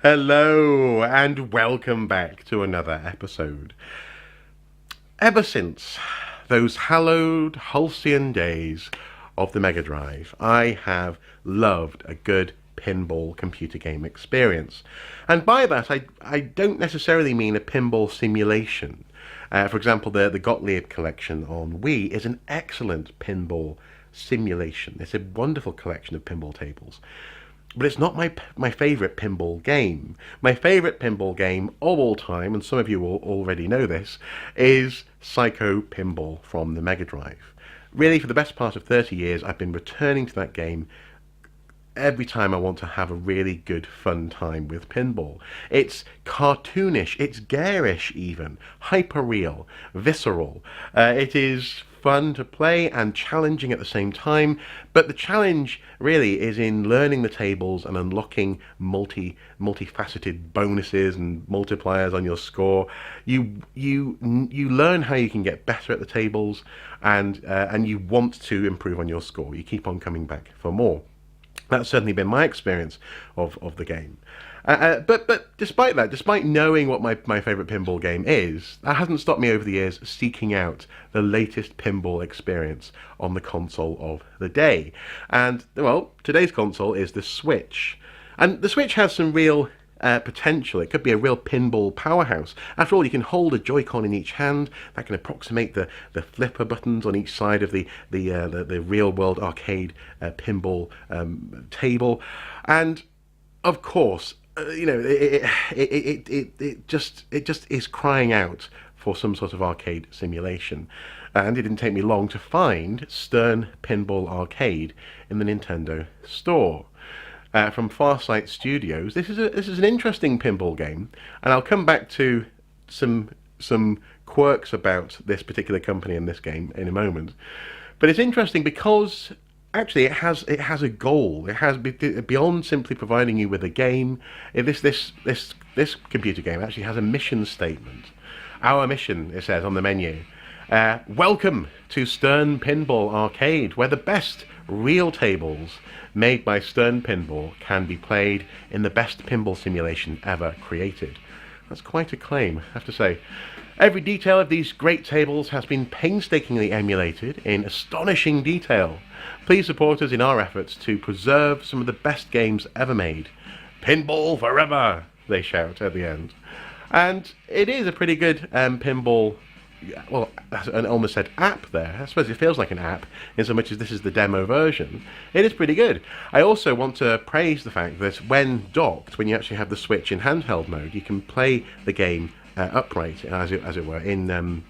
Hello and welcome back to another episode. Ever since those hallowed halcyon days of the Mega Drive, I have loved a good pinball computer game experience. And by that, I don't necessarily mean a pinball simulation. For example, the Gottlieb collection on Wii is an excellent pinball simulation. It's a wonderful collection of pinball tables. But it's not my favourite pinball game. My favourite pinball game of all time, and some of you will already know this, is Psycho Pinball from the Mega Drive. Really, for the best part of 30 years, I've been returning to that game every time I want to have a really good fun time with pinball. It's cartoonish, it's garish even, hyper-real, visceral. It is fun to play and challenging at the same time, but the challenge really is in learning the tables and unlocking multifaceted bonuses and multipliers on your score. You learn how you can get better at the tables, and you want to improve on your score. You keep on coming back for more. That's certainly been my experience of the game. But despite that, despite knowing what my favourite pinball game is, that hasn't stopped me over the years seeking out the latest pinball experience on the console of the day. And, well, today's console is the Switch. And the Switch has some real potential. It could be a real pinball powerhouse. After all, you can hold a Joy-Con in each hand. That can approximate the flipper buttons on each side of the real-world arcade pinball table. And, of course, it just is crying out for some sort of arcade simulation. And it didn't take me long to find Stern Pinball Arcade in the Nintendo Store. From Farsight Studios. This is an interesting pinball game, and I'll come back to some quirks about this particular company and this game in a moment. But it's interesting because actually it has a goal. It has beyond simply providing you with a game. This computer game actually has a mission statement. Our mission, it says on the menu. Welcome to Stern Pinball Arcade, where the best real tables made by Stern Pinball can be played in the best pinball simulation ever created. That's quite a claim, I have to say. Every detail of these great tables has been painstakingly emulated in astonishing detail. Please support us in our efforts to preserve some of the best games ever made. Pinball forever, they shout at the end. And it is a pretty good pinball, well, I almost said app there. I suppose it feels like an app in so much as this is the demo version. It is pretty good. I also want to praise the fact that when docked, when you actually have the Switch in handheld mode, you can play the game upright, as it were, in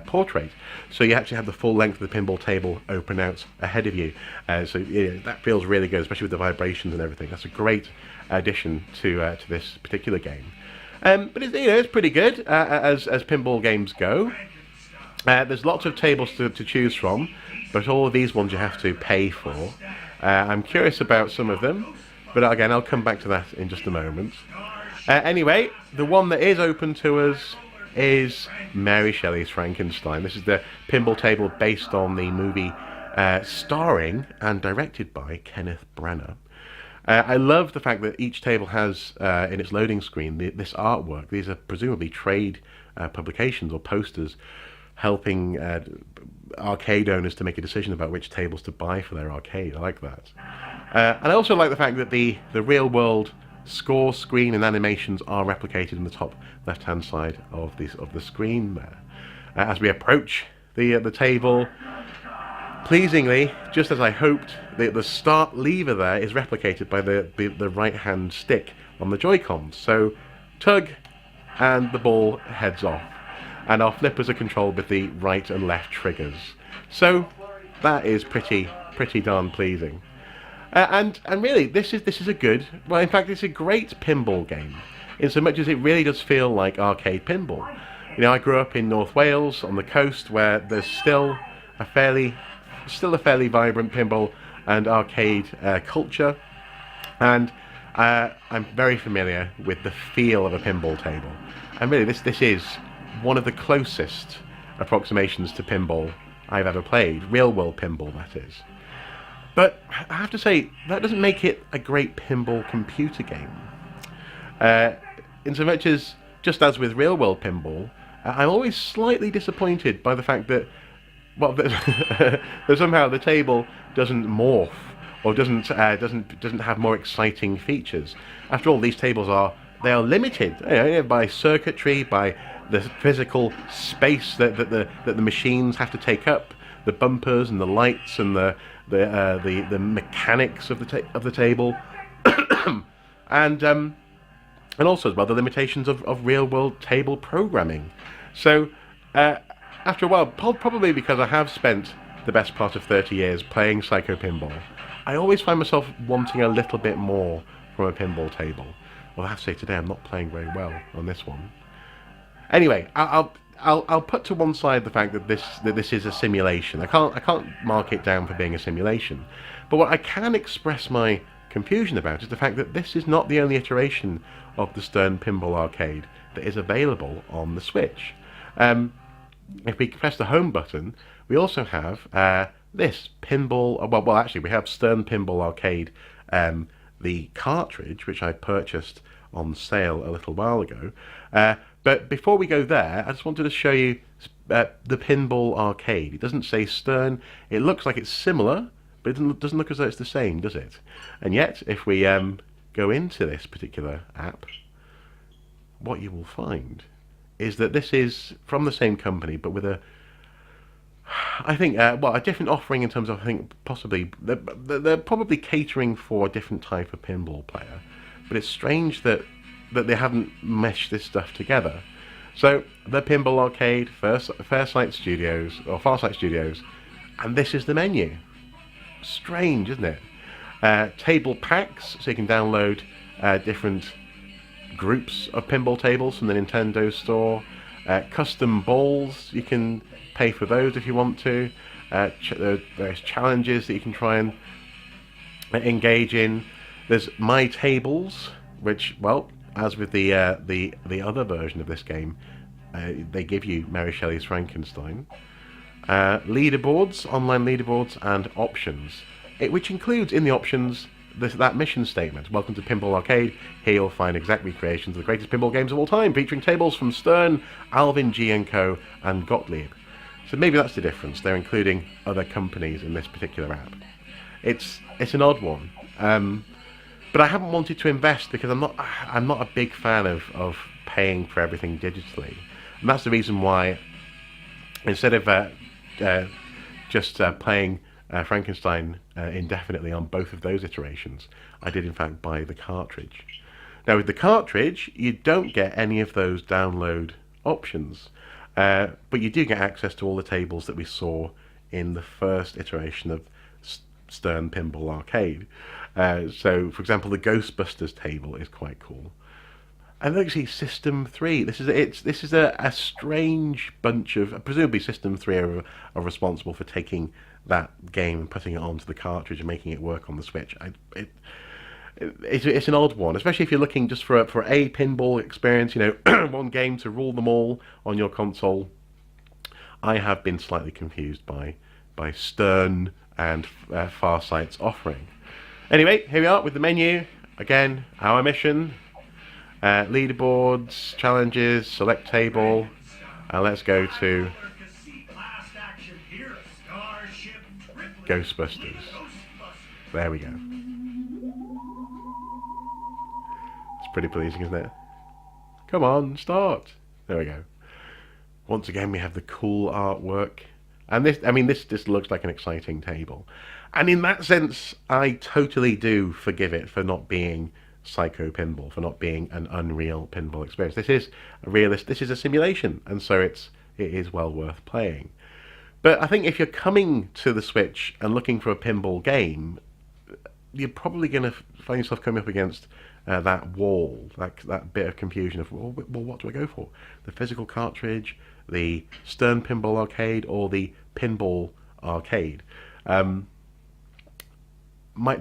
portrait. So you actually have the full length of the pinball table open out ahead of you. So that feels really good, especially with the vibrations and everything. That's a great addition to this particular game. But it's pretty good as pinball games go. There's lots of tables to choose from, but all of these ones you have to pay for. I'm curious about some of them, but again, I'll come back to that in just a moment. Anyway, the one that is open to us is Mary Shelley's Frankenstein. This is the pinball table based on the movie starring and directed by Kenneth Branagh. I love the fact that each table has, in its loading screen, this artwork. These are presumably trade publications or posters helping arcade owners to make a decision about which tables to buy for their arcade. I like that. And I also like the fact that the real-world score screen and animations are replicated in the top left-hand side of the screen there. As we approach the table, pleasingly, just as I hoped, the start lever there is replicated by the right-hand stick on the Joy-Cons. So, tug, and the ball heads off. And our flippers are controlled with the right and left triggers. So, that is pretty darn pleasing. And really, this is a good, well, in fact, it's a great pinball game, in so much as it really does feel like arcade pinball. I grew up in North Wales on the coast, where there's still a fairly vibrant pinball and arcade culture, and I'm very familiar with the feel of a pinball table. And really, this is one of the closest approximations to pinball I've ever played, real-world pinball, that is. But I have to say, that doesn't make it a great pinball computer game. In so much as, just as with real-world pinball, I'm always slightly disappointed by the fact that, well, that somehow the table doesn't morph or doesn't have more exciting features. After all, these tables are limited, by circuitry, by the physical space that the machines have to take up, the bumpers and the lights and the mechanics of the table, and also as well the limitations of real world table programming. So after a while, probably because I have spent the best part of 30 years playing Psycho Pinball, I always find myself wanting a little bit more from a pinball table. Well, I have to say today I'm not playing very well on this one. Anyway, I'll put to one side the fact that this is a simulation. I can't mark it down for being a simulation. But what I can express my confusion about is the fact that this is not the only iteration of the Stern Pinball Arcade that is available on the Switch. If we press the home button, we also have this pinball. Well, actually, we have Stern Pinball Arcade, the cartridge, which I purchased on sale a little while ago. But before we go there, I just wanted to show you the Pinball Arcade. It doesn't say Stern. It looks like it's similar, but it doesn't look as though it's the same, does it? And yet, if we go into this particular app, what you will find is that this is from the same company, but with a different offering in terms of, I think, possibly, they're probably catering for a different type of pinball player. But it's strange that they haven't meshed this stuff together. So, the Pinball Arcade, Farsight Studios, and this is the menu. Strange, isn't it? Table packs, so you can download different groups of pinball tables from the Nintendo store. Custom balls, you can pay for those if you want to. There's challenges that you can try and engage in. There's My Tables, which, well, as with the other version of this game, they give you Mary Shelley's Frankenstein. Leaderboards, online leaderboards, and options, which includes in the options that mission statement. Welcome to Pinball Arcade. Here you'll find exact recreations of the greatest pinball games of all time, featuring tables from Stern, Alvin G & Co, and Gottlieb. So maybe that's the difference. They're including other companies in this particular app. It's an odd one, but I haven't wanted to invest because I'm not a big fan of paying for everything digitally, and that's the reason why instead of just playing Frankenstein indefinitely on both of those iterations, I did in fact buy the cartridge. Now with the cartridge, you don't get any of those download options, but you do get access to all the tables that we saw in the first iteration of Stern Pinball Arcade. So, for example, the Ghostbusters table is quite cool. And actually, System 3. This is a strange bunch of, presumably System 3 are responsible for taking that game and putting it onto the cartridge and making it work on the Switch. It's an odd one, especially if you're looking just for a pinball experience. One game to rule them all on your console. I have been slightly confused by Stern and Farsight's offering. Anyway, here we are with the menu. Again, our mission. Leaderboards, challenges, select table, and let's go to Ghostbusters. There we go. It's pretty pleasing, isn't it? Come on, start. There we go. Once again, we have the cool artwork. And this just looks like an exciting table. And in that sense, I totally do forgive it for not being Psycho Pinball, for not being an unreal pinball experience. This is a realist. This is a simulation, and so it is well worth playing. But I think if you're coming to the Switch and looking for a pinball game, you're probably going to find yourself coming up against that wall, that bit of confusion of, well, what do I go for? The physical cartridge, the Stern Pinball Arcade, or the Pinball Arcade?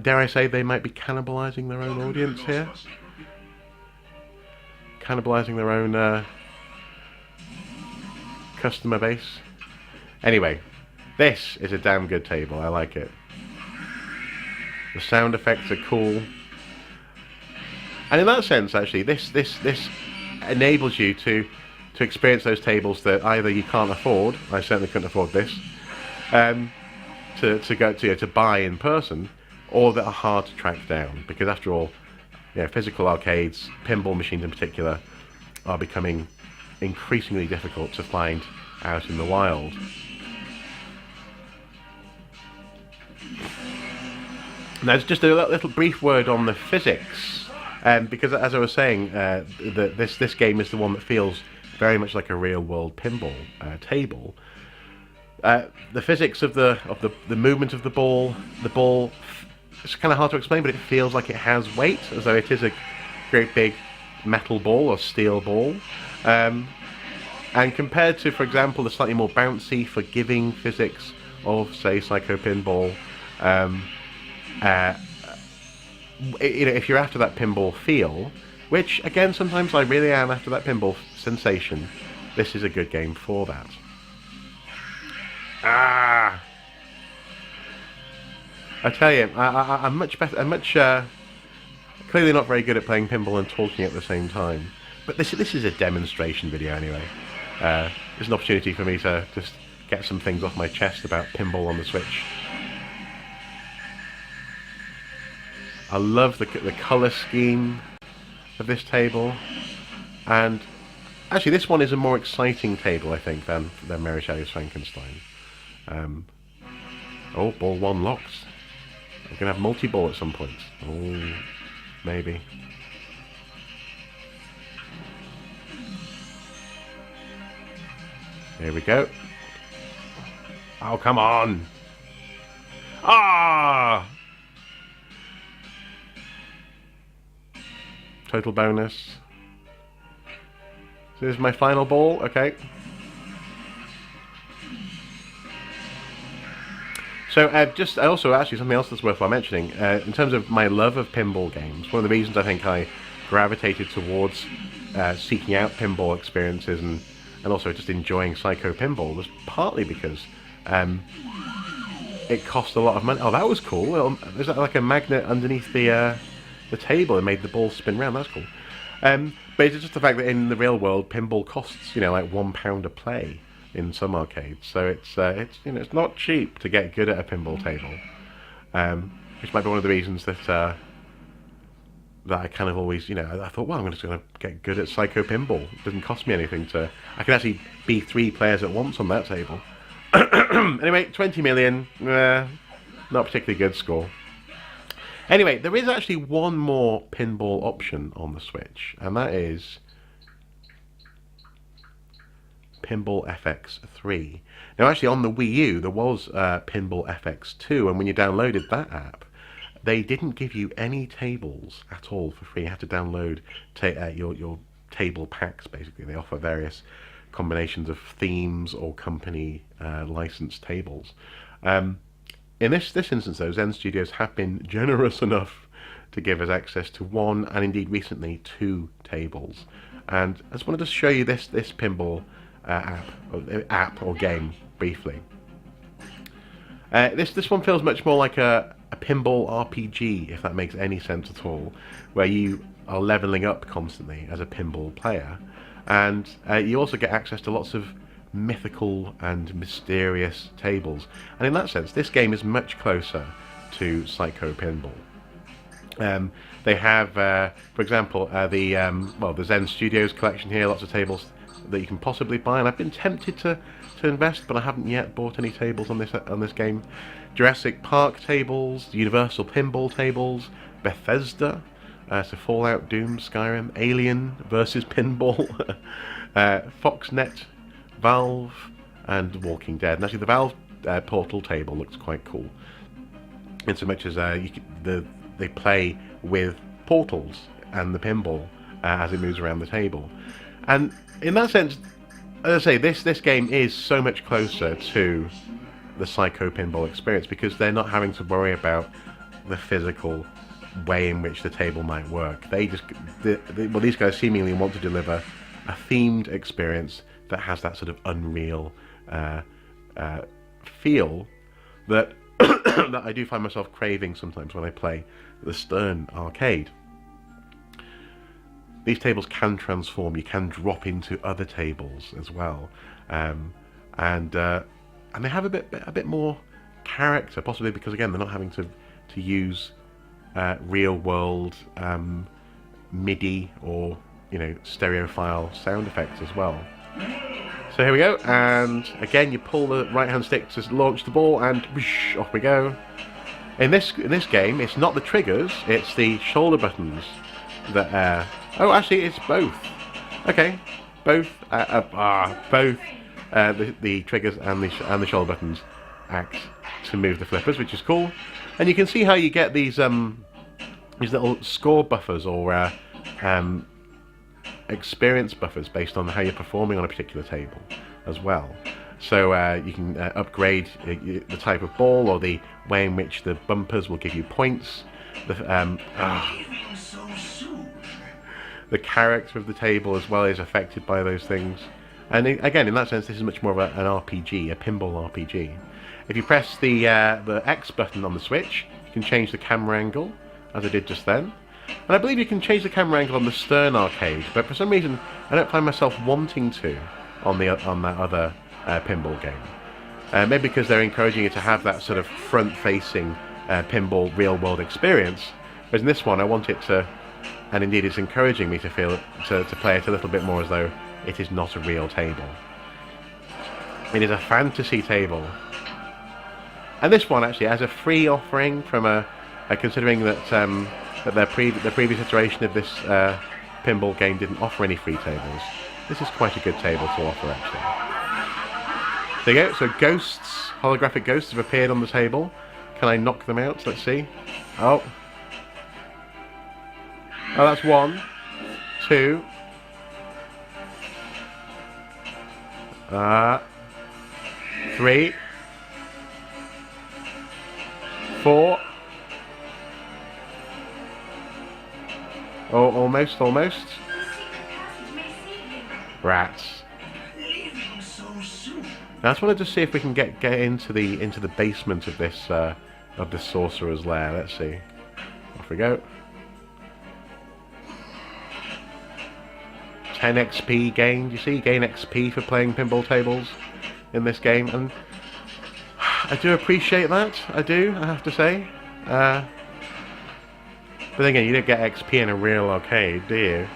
Dare I say they might be cannibalizing their own audience here? Cannibalizing their own customer base? Anyway, this is a damn good table. I like it. The sound effects are cool. And in that sense, actually, this enables you to experience those tables that either you can't afford. I certainly couldn't afford this. To buy in person, or that are hard to track down, because after all, physical arcades, pinball machines in particular, are becoming increasingly difficult to find out in the wild. Now, just a little brief word on the physics, because as I was saying, this game is the one that feels very much like a real-world pinball table. The physics of the movement of the ball, it's kind of hard to explain, but it feels like it has weight, as though it is a great big metal ball or steel ball. And compared to, for example, the slightly more bouncy, forgiving physics of, say, Psycho Pinball, if you're after that pinball feel, which, again, sometimes I really am after that pinball sensation, this is a good game for that. I tell you, I'm much better. I'm clearly not very good at playing pinball and talking at the same time. But this is a demonstration video anyway. It's an opportunity for me to just get some things off my chest about pinball on the Switch. I love the colour scheme of this table, and actually this one is a more exciting table, I think, than Mary Shelley's Frankenstein. Oh, ball 1 locks. We're going to have multi-ball at some point. Oh, maybe. Here we go. Oh, come on. Ah! Total bonus. So this is my final ball. Okay. So also actually something else that's worthwhile mentioning, in terms of my love of pinball games, one of the reasons I think I gravitated towards seeking out pinball experiences and also just enjoying Psycho Pinball was partly because it cost a lot of money. Oh, that was cool. Well, there's like a magnet underneath the table and made the ball spin round. That's cool. But it's just the fact that in the real world, pinball costs like £1 a play in some arcades, so it's not cheap to get good at a pinball table, which might be one of the reasons that I kind of always I thought, well, I'm just going to get good at Psycho Pinball. It doesn't cost me anything I can actually be 3 players at once on that table. Anyway, 20 million, not a particularly good score. Anyway, there is actually one more pinball option on the Switch, and that is Pinball Fx3. Now, actually, on the Wii U, there was Pinball Fx2, and when you downloaded that app, they didn't give you any tables at all for free. You had to download your table packs, basically. They offer various combinations of themes or company licensed tables. In this instance, though, Zen Studios have been generous enough to give us access to 1, and indeed recently 2 tables. And I just wanted to show you this pinball app or game briefly. This one feels much more like a pinball RPG, if that makes any sense at all, where you are leveling up constantly as a pinball player, and you also get access to lots of mythical and mysterious tables. And in that sense, this game is much closer to Psycho Pinball. They have, for example, the Zen Studios collection here, lots of tables that you can possibly buy, and I've been tempted to invest, but I haven't yet bought any tables on this game. Jurassic Park tables, Universal Pinball tables, Bethesda, so Fallout, Doom, Skyrim, Alien versus Pinball, Foxnet, Valve, and Walking Dead. And actually, the Valve Portal table looks quite cool, in so much as they play with portals and the pinball as it moves around the table. And in that sense, as I say, this game is so much closer to the Psycho Pinball experience, because they're not having to worry about the physical way in which the table might work. These guys seemingly want to deliver a themed experience that has that sort of unreal feel that that I do find myself craving sometimes when I play the Stern Arcade. these tables can transform. You can drop into other tables as well, and they have a bit more character, possibly because again they're not having to use real world MIDI or stereophile sound effects as well. So here we go, and again you pull the right hand stick to launch the ball, and whoosh, off we go. In this game, it's not the triggers, it's the shoulder buttons that oh, actually it's both. Okay, both the triggers and the shoulder buttons act to move the flippers, which is cool. And you can see how you get these little score buffers or experience buffers based on how you're performing on a particular table as well. So you can upgrade the type of ball or the way in which the bumpers will give you points. The character of the table as well is affected by those things. And again, in that sense, this is much more of an RPG, a pinball RPG. If you press the X button on the Switch, you can change the camera angle, as I did just then. And I believe you can change the camera angle on the Stern Arcade, but for some reason I don't find myself wanting to on that other pinball game. Maybe because they're encouraging you to have that sort of front-facing pinball real-world experience, whereas in this one I want it to, and indeed it's encouraging me to feel to play it a little bit more as though it is not a real table. It is a fantasy table. And this one actually has a free offering from considering that the previous iteration of this pinball game didn't offer any free tables. This is quite a good table to offer, actually. There you go. So ghosts, holographic ghosts have appeared on the table. Can I knock them out? Let's see. Oh, that's 1, 2, 3, 4. Oh, almost. Rats. Now I just wanted to see if we can get into the basement of this sorcerer's lair. Let's see. Off we go. 10 XP gained. You see, gain XP for playing pinball tables in this game, and I do appreciate that. I do. I have to say. But then again, you don't get XP in a real arcade, do you?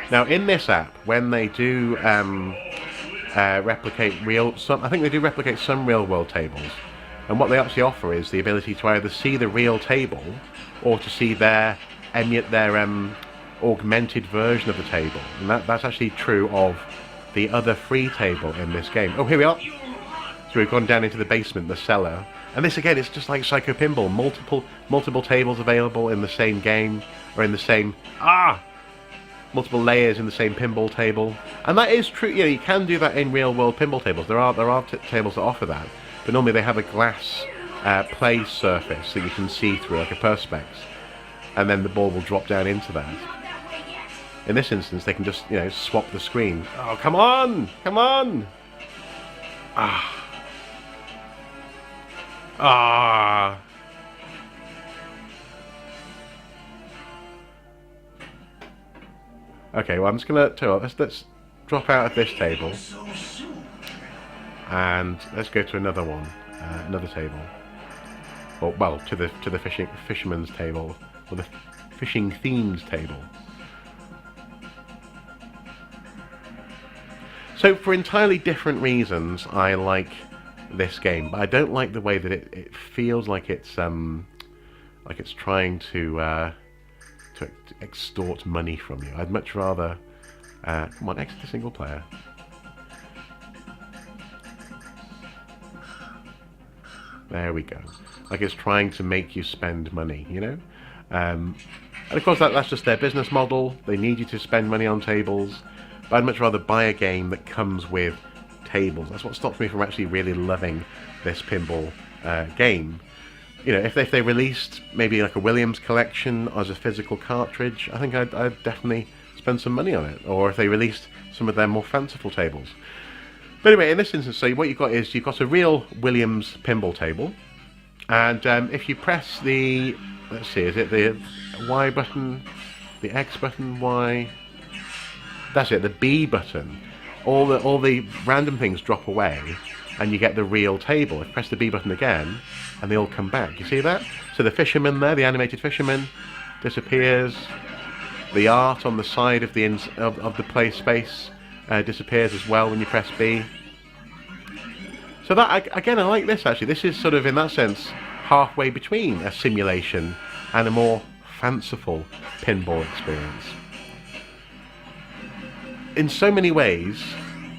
Now in this app, when they do replicate I think they do replicate some real-world tables. And what they actually offer is the ability to either see the real table or to see their augmented version of the table. And that's actually true of the other free table in this game. Oh, here we are. So we've gone down into the basement, the cellar. And this again, it's just like Psycho Pinball. Multiple tables available in the same game, or in the same multiple layers in the same pinball table. And that is true. You can do that in real world pinball tables. There are tables that offer that. But normally they have a glass play surface that you can see through, like a perspex, and then the ball will drop down into that. In this instance, they can just swap the screen. Oh, come on! Okay, well I'm just gonna let's drop out of this table. And let's go to another one, another table. Well, to the fisherman's table, or the fishing themed table. So for entirely different reasons, I like this game, but I don't like the way that it feels like it's trying to extort money from you. I'd much rather come on, exit to single player. There we go. Like it's trying to make you spend money, and of course that's just their business model. They need you to spend money on tables, but I'd much rather buy a game that comes with tables. That's what stops me from actually really loving this pinball game, you know, if they released maybe like a Williams collection as a physical cartridge, I think I'd definitely spend some money on it. Or if they released some of their more fanciful tables. But anyway, in this instance, so what you've got is you've got a real Williams pinball table, and if you press the, let's see, is it the Y button, the X button, Y? That's it, the B button. All the random things drop away, and you get the real table. If you press the B button again, and they all come back. You see that? So the fisherman there, the animated fisherman, disappears. The art on the side of the play space disappears as well when you press B. So that, again, I like this actually. This is sort of, in that sense, halfway between a simulation and a more fanciful pinball experience. In so many ways,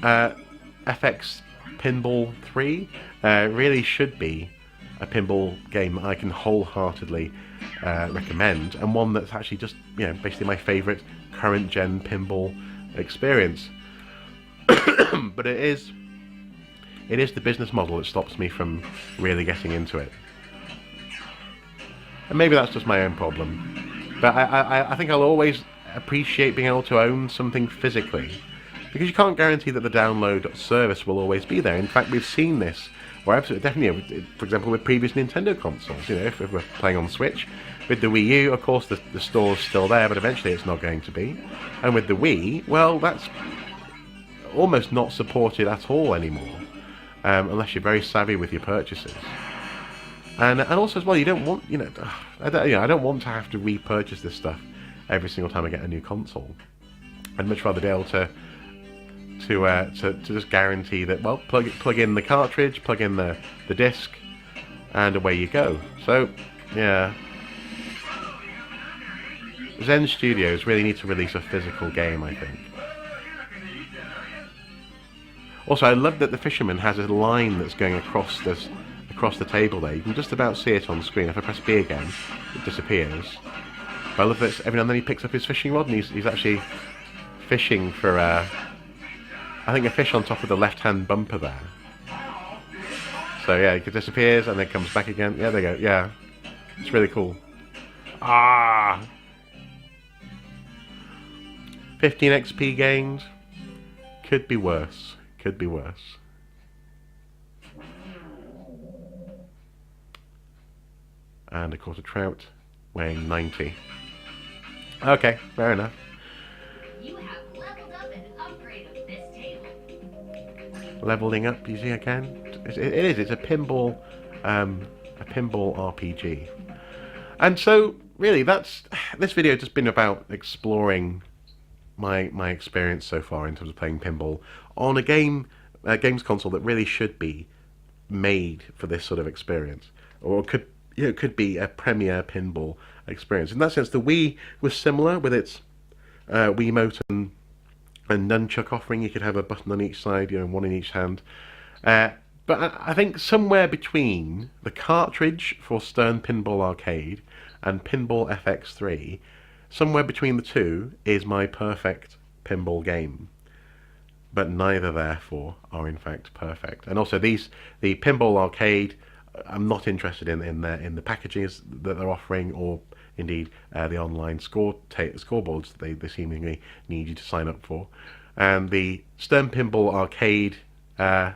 FX Pinball 3 really should be a pinball game that I can wholeheartedly recommend, and one that's actually just, you know, basically my favourite current gen pinball experience. But it is the business model that stops me from really getting into it. And maybe that's just my own problem. But I think I'll always appreciate being able to own something physically, because you can't guarantee that the download service will always be there. In fact, we've seen this, or absolutely definitely, for example, with previous Nintendo consoles. You know, if we're playing on Switch, with the Wii U, of course, the store's still there, but eventually it's not going to be. And with the Wii, well, that's almost not supported at all anymore, unless you're very savvy with your purchases. And also as well, you don't want, I don't want to have to repurchase this stuff every single time I get a new console. I'd much rather be able to just guarantee that, well, plug in the cartridge, plug in the disc, and away you go. So yeah, Zen Studios really need to release a physical game, I think. Also, I love that the fisherman has a line that's going across the table there. You can just about see it on screen. If I press B again, it disappears. But I love that every now and then he picks up his fishing rod, and he's actually fishing for I think a fish on top of the left-hand bumper there. So yeah, it disappears and then comes back again. Yeah, there you go. Yeah, it's really cool. 15 XP gained. Could be worse. Could be worse. And a quarter trout weighing 90. Okay, fair enough. You have leveled up and upgraded this table. Leveling up, you see again? It is. It's a pinball RPG. And so, really, this video has just been about exploring my experience so far in terms of playing pinball on a games console that really should be made for this sort of experience, or could be a premier pinball experience. In that sense, the Wii was similar with its Wiimote and nunchuck offering. You could have a button on each side, one in each hand. But I think somewhere between the cartridge for Stern Pinball Arcade and Pinball Fx3, somewhere between the two is my perfect pinball game. But neither, therefore, are in fact perfect. And also, the Pinball Arcade, I'm not interested in the packages that they're offering, or indeed the online scoreboards they seemingly need you to sign up for. And the Stern Pinball Arcade, the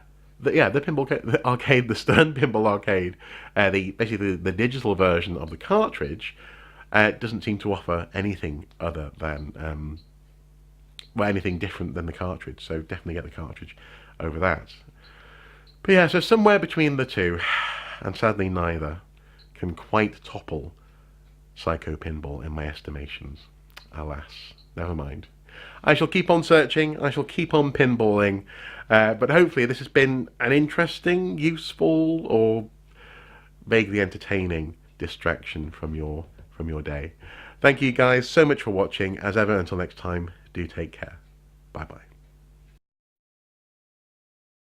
Stern Pinball Arcade, basically the digital version of the cartridge, doesn't seem to offer anything other than anything different than the cartridge. So definitely get the cartridge over that. But yeah, so somewhere between the two, and sadly neither, can quite topple Psycho Pinball in my estimations. Alas, never mind. I shall keep on searching, I shall keep on pinballing, but hopefully this has been an interesting, useful, or vaguely entertaining distraction from your day. Thank you guys so much for watching. As ever, until next time, do take care. Bye bye.